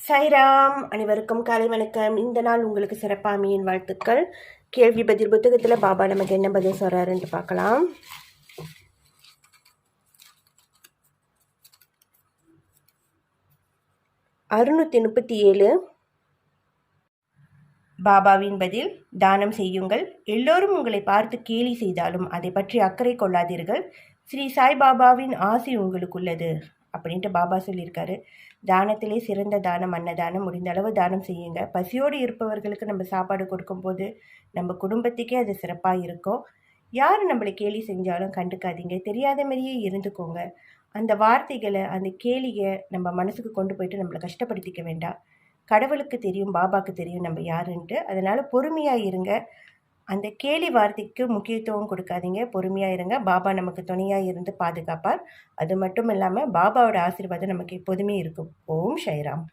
சாய்ராம். அனைவருக்கும் காலை வணக்கம். இந்த நாள் உங்களுக்கு சிறப்பாமையின் வாழ்த்துக்கள். கேள்வி பதில் புத்தகத்தில் பாபா நமக்கு என்ன பதில் சொல்கிறாருன்ட்டு பார்க்கலாம். அறுநூற்றி 37 பாபாவின் பதில்: தானம் செய்யுங்கள். எல்லோரும் உங்களை பார்த்து கேலி செய்தாலும் அதை பற்றி அக்கறை கொள்ளாதீர்கள். ஸ்ரீ சாய்பாபாவின் ஆசி உங்களுக்குள்ளது அப்படின்ட்டு பாபா சொல்லியிருக்காரு. தானத்திலே சிறந்த தானம் அன்னதானம். முடிந்த அளவு தானம் செய்யுங்க. பசியோடு இருப்பவர்களுக்கு நம்ம சாப்பாடு கொடுக்கும்போது நம்ம குடும்பத்துக்கே அது சிறப்பாக இருக்கும். யார் நம்மளை கேலி செஞ்சாலும் கண்டுக்காதீங்க. தெரியாத மாதிரியே இருந்துக்கோங்க. அந்த வார்த்தைகளை, அந்த கேலியை நம்ம மனசுக்கு கொண்டு போயிட்டு நம்மளை கஷ்டப்படுத்திக்க வேண்டாம். கடவுளுக்கு தெரியும், பாபாவுக்கு தெரியும் நம்ம யாருன்ட்டு. அதனால் பொறுமையாக இருங்க. அந்த கேலி வார்த்தைக்கு முக்கியத்துவம் கொடுக்காதீங்க. பொறுமையாக இருங்க. பாபா நமக்கு துணையாக இருந்து பாதுகாப்பார். அது மட்டும் இல்லாமல் பாபாவோட ஆசீர்வாதம் நமக்கு எப்போதுமே இருக்கும். ஓம் சாய்ராம்.